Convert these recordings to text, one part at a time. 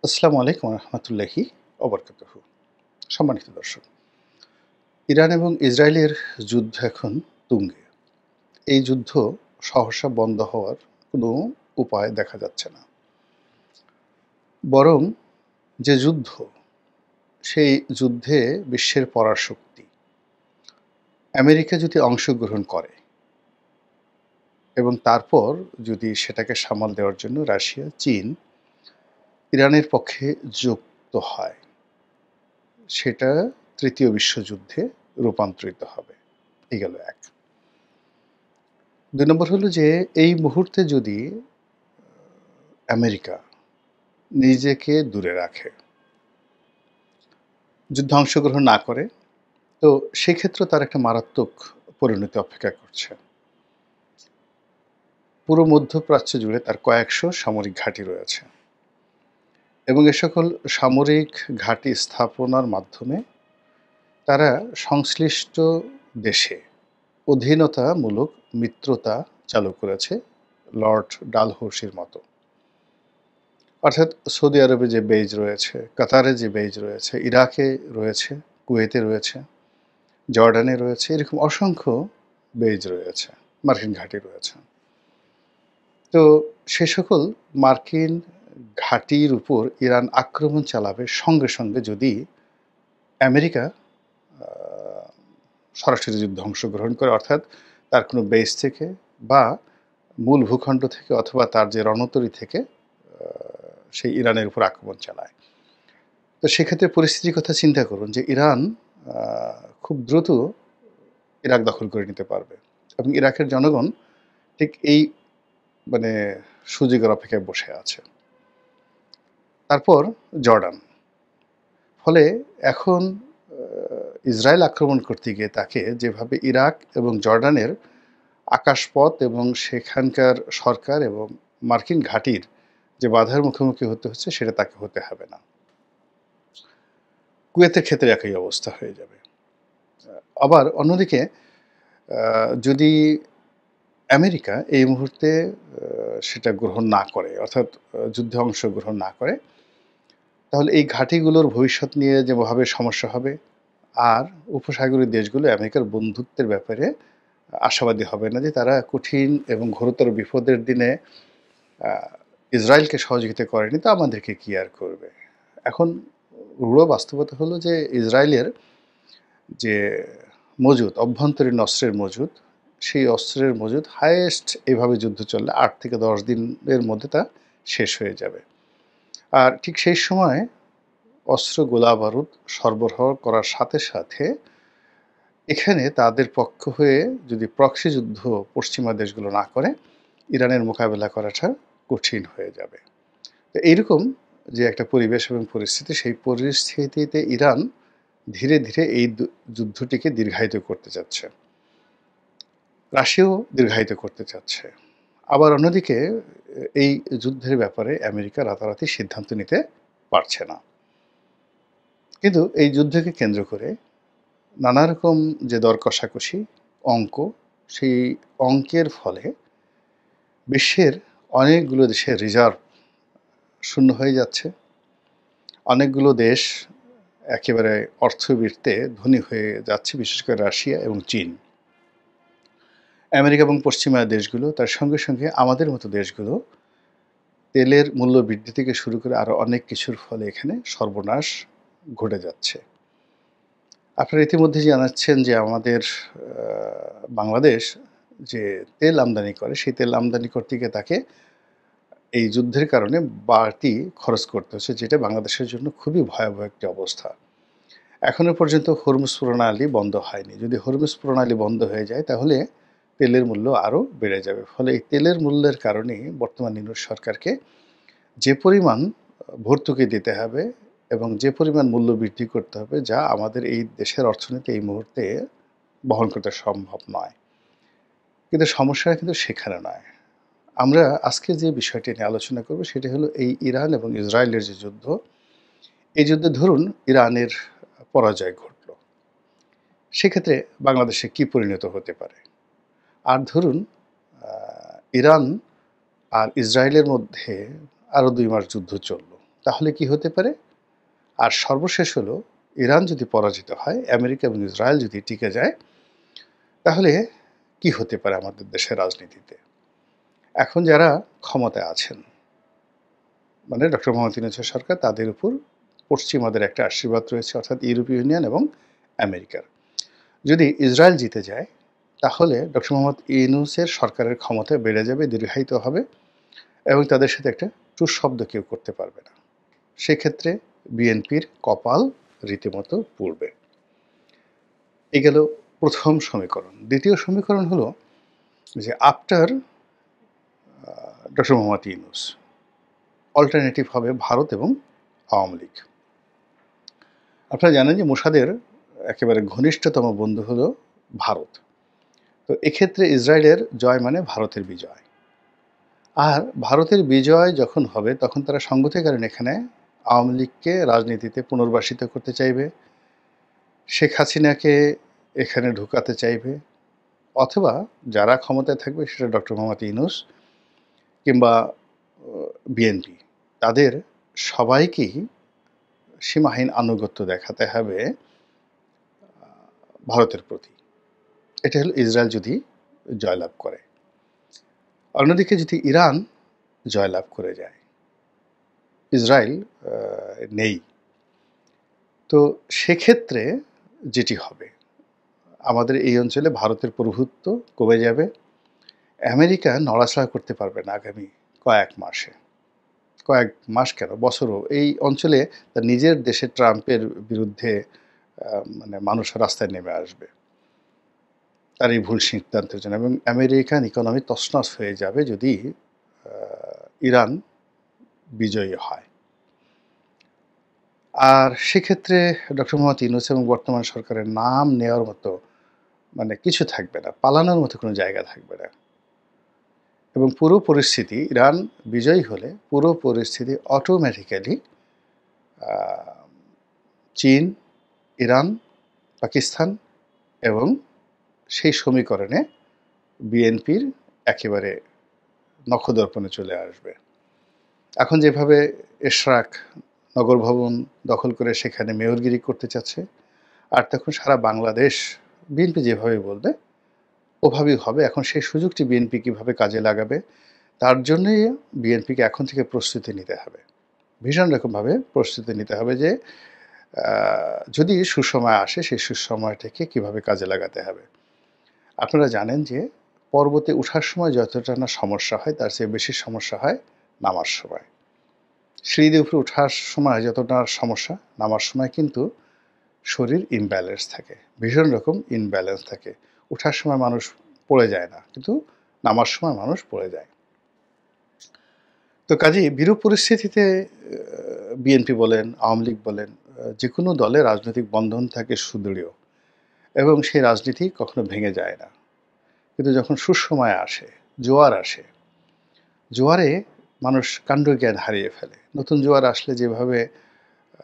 আসসালামু আলাইকুম রহমতুল্লাহি ওবরকাতুহু। সম্মানিত দর্শক, ইরান এবং ইসরায়েলের যুদ্ধ এখন তুঙ্গে। এই যুদ্ধ সহসা বন্ধ হওয়ার কোনো উপায় দেখা যাচ্ছে না। বরং যে যুদ্ধ, সেই যুদ্ধে বিশ্বের পরাশক্তি আমেরিকা যদি অংশগ্রহণ করে এবং তারপর যদি সেটাকে সামাল দেওয়ার জন্য রাশিয়া, চীন, ইরানের পক্ষে যুক্ত হয়, সেটা তৃতীয় বিশ্বযুদ্ধে রূপান্তরিত হবে। এই গেল এক। ২ নম্বর হলো যে এই মুহূর্তে যদি আমেরিকা নিজেকে দূরে রাখে, যুদ্ধে অংশগ্রহণ না করে, তো সেক্ষেত্রে তার একটা মারাত্মক পরিণতি অপেক্ষা করছে। পুরো মধ্যপ্রাচ্য জুড়ে তার কয়েকশো সামরিক ঘাঁটি রয়েছে এবং এ সকল সামরিক ঘাঁটি স্থাপনার মাধ্যমে তারা সংশ্লিষ্ট দেশে অধীনতামূলক মিত্রতা চালু করেছে লর্ড ডালহৌসির মতো। অর্থাৎ সৌদি আরবে যে বেইজ রয়েছে, কাতারে যে বেইজ রয়েছে, ইরাকে রয়েছে, কুয়েতে রয়েছে, জর্ডানে রয়েছে, এরকম অসংখ্য বেইজ রয়েছে, মার্কিন ঘাঁটি রয়েছে। তো সে সকল মার্কিন ঘাঁটির উপর ইরান আক্রমণ চালাবে সঙ্গে সঙ্গে যদি আমেরিকা সরাসরি যুদ্ধে অংশগ্রহণ করে, অর্থাৎ তার কোনো বেস থেকে বা মূল ভূখণ্ড থেকে অথবা তার যে রণতরী থেকে সেই ইরানের উপর আক্রমণ চালায়। তো সেক্ষেত্রে পরিস্থিতির কথা চিন্তা করুন যে ইরান খুব দ্রুত ইরাক দখল করে নিতে পারবে এবং ইরাকের জনগণ ঠিক এই মানে সুযোগের অপেক্ষায় বসে আছে। তারপর জর্ডান। ফলে এখন ইসরায়েল আক্রমণ করতে গিয়ে তাকে যেভাবে ইরাক এবং জর্ডানের আকাশপথ এবং সেখানকার সরকার এবং মার্কিন ঘাঁটির যে বাধার মুখোমুখি হতে হচ্ছে, সেটা তাকে হতে হবে না। কুয়েতের ক্ষেত্রে একই অবস্থা হয়ে যাবে। আবার অন্যদিকে যদি আমেরিকা এই মুহূর্তে সেটা গ্রহণ না করে, অর্থাৎ যুদ্ধে অংশগ্রহণ না করে, তাহলে এই ঘাঁটিগুলোর ভবিষ্যৎ নিয়ে যেভাবে সমস্যা হবে, আর উপসাগরীয় দেশগুলো আমেরিকার বন্ধুত্বের ব্যাপারে আশাবাদী হবে না যে তারা কঠিন এবং ঘোরতর বিপদের দিনে ইসরায়েলকে সহযোগিতা করেনি, তো আমাদেরকে কি আর করবে। এখন রূঢ় বাস্তবতা হলো যে ইসরায়েলের যে মজুদ, অভ্যন্তরীণ অস্ত্রের মজুদ, সেই অস্ত্রের মজুদ হাইয়েস্ট এভাবে যুদ্ধ চললে ৮ থেকে ১০ দিনের মধ্যে তা শেষ হয়ে যাবে। আর ঠিক সেই সময় অস্ত্র, গোলা বারুদ সরবরাহ করার সাথে সাথে এখানে তাদের পক্ষ হয়ে যদি প্রক্সি যুদ্ধ পশ্চিমা দেশগুলো না করে, ইরানের মোকাবেলা করাটা কঠিন হয়ে যাবে। তো এইরকম যে একটা পরিবেশ এবং পরিস্থিতি, সেই পরিস্থিতিতে ইরান ধীরে ধীরে এই যুদ্ধটিকে দীর্ঘায়িত করতে চাচ্ছে। রাশিয়াও দীর্ঘায়িত করতে চাচ্ছে। আবার অন্যদিকে এই যুদ্ধের ব্যাপারে আমেরিকা রাতারাতি সিদ্ধান্ত নিতে পারছে না। কিন্তু এই যুদ্ধকে কেন্দ্র করে নানা রকম যে দর কষাকষি, অঙ্ক, সেই অঙ্কের ফলে বিশ্বের অনেকগুলো দেশের রিজার্ভ শূন্য হয়ে যাচ্ছে। অনেকগুলো দেশ একেবারে অর্থবৃত্তে ধনী হয়ে যাচ্ছে, বিশেষ করে রাশিয়া এবং চীন। আমেরিকা এবং পশ্চিমা দেশগুলো, তার সঙ্গে সঙ্গে আমাদের মতো দেশগুলো তেলের মূল্য বৃদ্ধি থেকে শুরু করে আরও অনেক কিছুর ফলে এখানে সর্বনাশ ঘটে যাচ্ছে। আপনারা ইতিমধ্যে জানাচ্ছেন যে আমাদের বাংলাদেশ যে তেল আমদানি করে, সেই তেল আমদানি করতে গিয়ে তাকে এই যুদ্ধের কারণে বাড়তি খরচ করতে হচ্ছে, যেটা বাংলাদেশের জন্য খুবই ভয়াবহ একটি অবস্থা। এখনো পর্যন্ত হরমুজ প্রণালী বন্ধ হয়নি। যদি হরমুজ প্রণালী বন্ধ হয়ে যায়, তাহলে তেলের মূল্য আরও বেড়ে যাবে। ফলে এই তেলের মূল্যের কারণেই বর্তমান ইউনূস সরকারকে যে পরিমাণ ভর্তুকি দিতে হবে এবং যে পরিমাণ মূল্য বৃদ্ধি করতে হবে, যা আমাদের এই দেশের অর্থনীতি এই মুহূর্তে বহন করতে সম্ভব নয়। কিন্তু সমস্যাটা কিন্তু সেখানে নয়। আমরা আজকে যে বিষয়টি নিয়ে আলোচনা করব, সেটি হলো এই ইরান এবং ইসরায়েলের যে যুদ্ধ, এই যুদ্ধে ধরুন ইরানের পরাজয় ঘটল, সেক্ষেত্রে বাংলাদেশে কি পরিণত হতে পারে? আর ধরুন ইরান আর ইসরায়েলের মধ্যে আরও ২ মাস যুদ্ধ চলল, তাহলে কি হতে পারে? আর সর্বশেষ হলো, ইরান যদি পরাজিত হয়, আমেরিকা এবং ইসরায়েল যদি টিকে যায়, তাহলে কি হতে পারে আমাদের দেশের রাজনীতিতে? এখন যারা ক্ষমতায় আছেন, মানে ডক্টর মোহাম্মদ ইউনূসের সরকার, তাদের উপর পশ্চিমাদের একটা আশীর্বাদ রয়েছে, অর্থাৎ ইউরোপীয় ইউনিয়ন এবং আমেরিকার। যদি ইসরায়েল জিতে যায়, তাহলে ডক্টর মোহাম্মদ ইউনূসের সরকারের ক্ষমতা বেড়ে যাবে, দীর্ঘায়িত হবে, এবং তাদের সাথে একটা টুস শব্দ কেউ করতে পারবে না। সেক্ষেত্রে বিএনপির কপাল রীতিমতো পুড়বে। এই গেল প্রথম সমীকরণ। দ্বিতীয় সমীকরণ হলো যে after doctor Mohammad Yunus alternative হবে ভারত এবং আওয়ামী লীগ। আপনারা জানেন যে মোসাদের একেবারে ঘনিষ্ঠতম বন্ধু হলো ভারত। তো এক্ষেত্রে ইসরায়েলের জয় মানে ভারতের বিজয়। আর ভারতের বিজয় যখন হবে, তখন তারা সঙ্গতির কারণে এখানে আওয়ামী লীগকে রাজনীতিতে পুনর্বাসিত করতে চাইবে, শেখ হাসিনাকে এখানে ঢুকাতে চাইবে, অথবা যারা ক্ষমতায় থাকবে সেটা ডক্টর মোহাম্মদ ইউনূস কিংবা বিএনপি, তাদের সবাইকেই সীমাহীন আনুগত্য দেখাতে হবে ভারতের প্রতি। এটা হলো ইসরায়েল যদি জয়লাভ করে। অন্যদিকে যদি ইরান জয়লাভ করে যায়, ইসরায়েল নেই, তো সেক্ষেত্রে যেটি হবে, আমাদের এই অঞ্চলে ভারতের প্রভুত্ব কমে যাবে। আমেরিকা নড়াচড়া করতে পারবে না আগামী কয়েক মাসে, কয়েক মাস কেন, বছরও। এই অঞ্চলে তার নিজের দেশে ট্রাম্পের বিরুদ্ধে মানে মানুষ রাস্তায় নেমে আসবে তার এই ভুল সিদ্ধান্তের জন্য, এবং আমেরিকান ইকোনমি তছনছ হয়ে যাবে যদি ইরান বিজয়ী হয়। আর সেক্ষেত্রে ডক্টর মোহাম্মদ ইউনূস এবং বর্তমান সরকারের নাম নেওয়ার মতো মানে কিছু থাকবে না, পালানোর মতো কোনো জায়গা থাকবে না। এবং পুরো পরিস্থিতি, ইরান বিজয়ী হলে পুরো পরিস্থিতি অটোমেটিক্যালি চীন, ইরান, পাকিস্তান এবং সেই সমীকরণে বিএনপির একেবারে নখদর্পণে চলে আসবে। এখন যেভাবে এশরাক নগর ভবন দখল করে সেখানে মেয়রগিরি করতে চাচ্ছে, আর তখন সারা বাংলাদেশ বিএনপি যেভাবে বলবে ওভাবেই হবে। এখন সেই সুযোগটি বিএনপি কীভাবে কাজে লাগাবে, তার জন্যই বিএনপিকে এখন থেকে প্রস্তুতি নিতে হবে, ভীষণ রকমভাবে প্রস্তুতি নিতে হবে যে যদি সুসময় আসে, সেই সুসময়টাকে কীভাবে কাজে লাগাতে হবে। আপনারা জানেন যে পর্বতে ওঠার সময় যতটা না সমস্যা হয়, তার চেয়ে বেশি সমস্যা হয় নামার সময়। সিঁড়ি দিয়ে উপরে ওঠার সময় যতটা সমস্যা, নামার সময় কিন্তু শরীর ইমব্যালেন্স থাকে, ভীষণ রকম ইমব্যালেন্স থাকে। ওঠার সময় মানুষ পড়ে যায় না, কিন্তু নামার সময় মানুষ পড়ে যায়। তো কাজেই বিরূপ পরিস্থিতিতে বিএনপি বলেন, আওয়ামী লীগ বলেন, যে কোনো দলে রাজনৈতিক বন্ধন থাকে সুদৃঢ়, এবং সেই রাজনীতি কখনো ভেঙে যায় না। কিন্তু যখন সুসময় আসে, জোয়ার আসে, জোয়ারে মানুষ কাণ্ডজ্ঞান হারিয়ে ফেলে। নতুন জোয়ার আসলে যেভাবে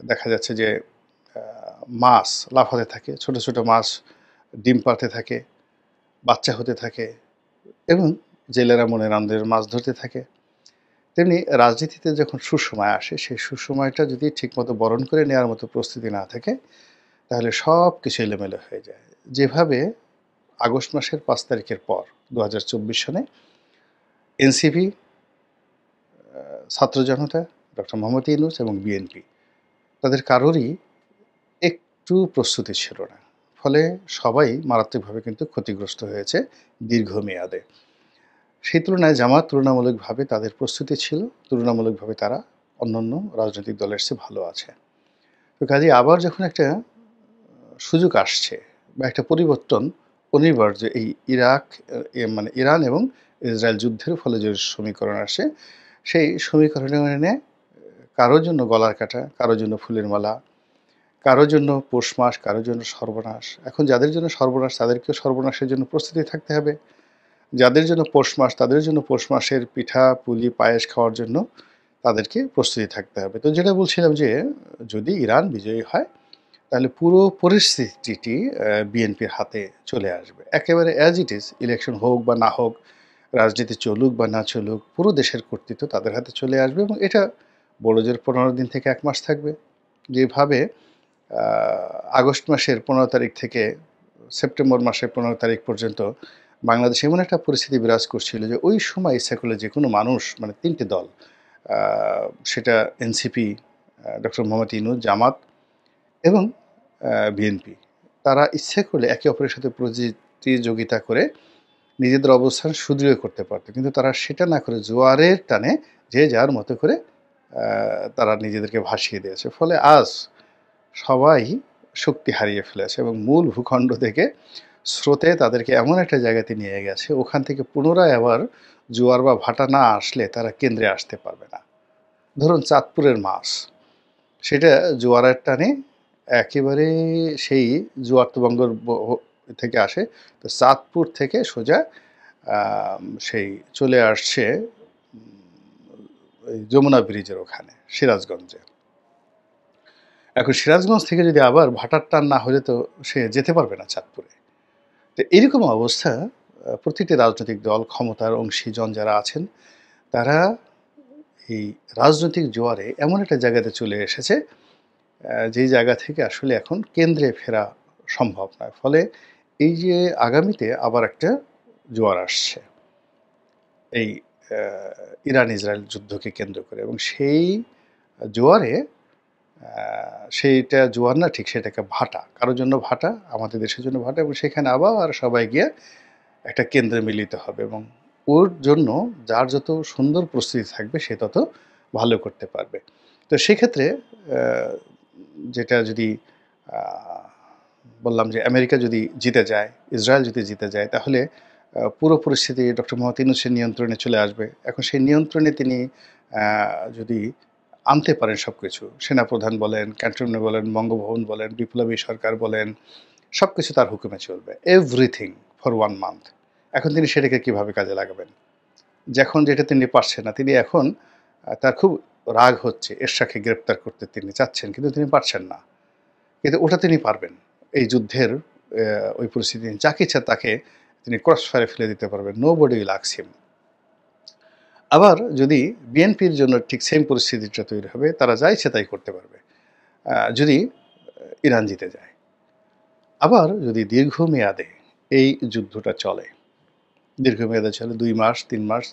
দেখা যাচ্ছে যে মাছ লাফাতে থাকে, ছোট ছোট মাছ ডিম পাড়তে থাকে, বাচ্চা হতে থাকে, এবং জেলেরা মনের আনন্দের মাছ ধরতে থাকে, তেমনি রাজনীতিতে যখন সুসময় আসে, সেই সুসময়টা যদি ঠিকমতো বরণ করে নেওয়ার মতো প্রস্তুতি না থাকে, তাহলে সব কিছু এলোমেলো হয়ে যায়। যেভাবে আগস্ট মাসের 5 তারিখের পর 2024 সনে এনসিপি, ছাত্র জনতা, ডক্টর মোহাম্মদ ইউনূস এবং বিএনপি, তাদের কারোরই একটু প্রস্তুতি ছিল না। ফলে সবাই মারাত্মকভাবে কিন্তু ক্ষতিগ্রস্ত হয়েছে দীর্ঘমেয়াদে। সেই তুলনায় জামাত তুলনামূলকভাবে তাদের প্রস্তুতি ছিল, তুলনামূলকভাবে তারা অন্যান্য রাজনৈতিক দলের চেয়ে ভালো আছে। তো কাজেই আবার যখন একটা সুযোগ আসছে বা একটা পরিবর্তন অনিবার্য, এই মানে ইরান এবং ইসরায়েল যুদ্ধের ফলে যে সমীকরণ আসে, সেই সমীকরণে কারোর জন্য গলার কাটা, কারোর জন্য ফুলের মালা, কারোর জন্য পৌষ মাস, কারোর জন্য সর্বনাশ। এখন যাদের জন্য সর্বনাশ, তাদেরকেও সর্বনাশের জন্য প্রস্তুতি থাকতে হবে। যাদের জন্য পৌষ মাস, তাদের জন্য পৌষ মাসের পিঠা পুলি পায়েস খাওয়ার জন্য তাদেরকে প্রস্তুতি থাকতে হবে। তো যেটা বলছিলাম যে যদি ইরান বিজয়ী হয়, তাহলে পুরো পরিস্থিতিটি বিএনপির হাতে চলে আসবে, একেবারে অ্যাজ ইট ইজ। ইলেকশন হোক বা না হোক, রাজনীতি চলুক বা না চলুক, পুরো দেশের কর্তৃত্ব তাদের হাতে চলে আসবে, এবং এটা বড় জোর 15 দিন থেকে 1 মাস থাকবে। যেভাবে আগস্ট মাসের 15 তারিখ থেকে সেপ্টেম্বর মাসের 15 তারিখ পর্যন্ত বাংলাদেশে এমন একটা পরিস্থিতি বিরাজ করছিল যে ওই সময় ইচ্ছা করলে যেকোনো মানুষ মানে ৩ টে দল, আ সেটা এনসিপি, ডক্টর মোহাম্মদ ইউনূস, জামাত এবং বিএনপি, তারা ইচ্ছে করলে একে অপরের সাথে প্রতিযোগিতা করে নিজেদের অবস্থান সুদৃঢ় করতে পারত। কিন্তু তারা সেটা না করে জোয়ারের টানে যে যার মতো করে তারা নিজেদেরকে ভাসিয়ে দিয়েছে। ফলে আজ সবাই শক্তি হারিয়ে ফেলেছে এবং মূল ভূখণ্ড থেকে স্রোতে তাদেরকে এমন একটা জায়গাতে নিয়ে গেছে, ওখান থেকে পুনরায় আবার জোয়ার বা ভাটা না আসলে তারা কেন্দ্রে আসতে পারবে না। ধরুন চাঁদপুরের মাছ, সেটা জোয়ারের টানে একেবারে সেই জোয়ার তো থেকে আসে। তো চাঁদপুর থেকে সোজা সেই চলে আসছে ওই যমুনা ব্রিজের ওখানে সিরাজগঞ্জে। এখন সিরাজগঞ্জ থেকে যদি আবার ভাটার টান না হলে তো সে যেতে পারবে না চাঁদপুরে। তো এরকম অবস্থা প্রতিটি রাজনৈতিক দল, ক্ষমতার অংশীজন যারা আছেন, তারা এই রাজনৈতিক জোয়ারে এমন একটা জায়গাতে চলে এসেছে যেই জায়গা থেকে আসলে এখন কেন্দ্রে ফেরা সম্ভব নয়। ফলে এই যে আগামীতে আবার একটা জোয়ার আসছে এই ইরান-ইসরায়েল যুদ্ধকে কেন্দ্র করে, এবং সেই জোয়ারে সেইটা জোয়ার না ঠিক, সেটাকে ভাটা, কারোর জন্য ভাটা, আমাদের দেশের জন্য ভাটা, এবং সেখানে আবার সবাই গিয়ে একটা কেন্দ্রে মিলিত হবে এবং ওর জন্য যার যত সুন্দর প্রস্তুতি থাকবে সে তত ভালো করতে পারবে। তো সেক্ষেত্রে যেটা যদি বললাম যে আমেরিকা যদি জিতে যায়, ইসরায়েল যদি জিতে যায়, তাহলে পুরো পরিস্থিতি ডক্টর মোহাম্মদ ইউনূসের নিয়ন্ত্রণে চলে আসবে। এখন সেই নিয়ন্ত্রণে তিনি যদি আনতে পারেন সব কিছু, সেনাপ্রধান বলেন, ক্যান্টনমেন্ট বলেন, বঙ্গভবন বলেন, বিপ্লবী সরকার বলেন, সব কিছু তার হুকুমে চলবে, এভরিথিং ফর 1 মান্থ। এখন তিনি সেটাকে কীভাবে কাজে লাগাবেন? যখন যেটা তিনি পারছেন না, তিনি এখন তার খুব রাগ হচ্ছে, এরশাকে গ্রেপ্তার করতে তিনি চাচ্ছেন, কিন্তু তিনি পারছেন না। কিন্তু ওটা তিনি পারবেন। এই যুদ্ধের ওই পরিস্থিতি যাকে ইচ্ছা তাকে তিনি ক্রস ফায়ারে ফেলে দিতে পারবেন। Nobody will ask him. আবার যদি বিএনপির জন্য ঠিক সেম পরিস্থিতিটা তৈরি হবে, তারা যা ইচ্ছে তাই করতে পারবে যদি ইরান জিতে যায়। আবার যদি দীর্ঘমেয়াদে এই যুদ্ধটা চলে, দীর্ঘমেয়াদে চলে 2 মাস 3 মাস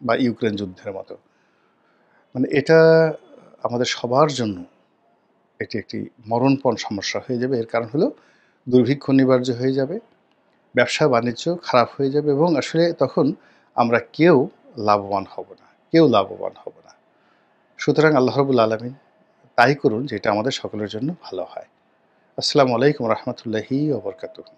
বা ইউক্রেন যুদ্ধের মতো, মানে এটা আমাদের সবার জন্য এটি একটি মরণপণ সমস্যা হয়ে যাবে। এর কারণ হলো দুর্ভিক্ষ অনিবার্য হয়ে যাবে, ব্যবসা বাণিজ্য খারাপ হয়ে যাবে, এবং আসলে তখন আমরা কেউ লাভবান হব না, কেউ লাভবান হব না। সুতরাং আল্লাহ রাব্বুল আলামিন তাই করুন যেটা আমাদের সকলের জন্য ভালো হয়। আসসালামু আলাইকুম ওয়া রাহমাতুল্লাহি ওয়া বারাকাতুহু।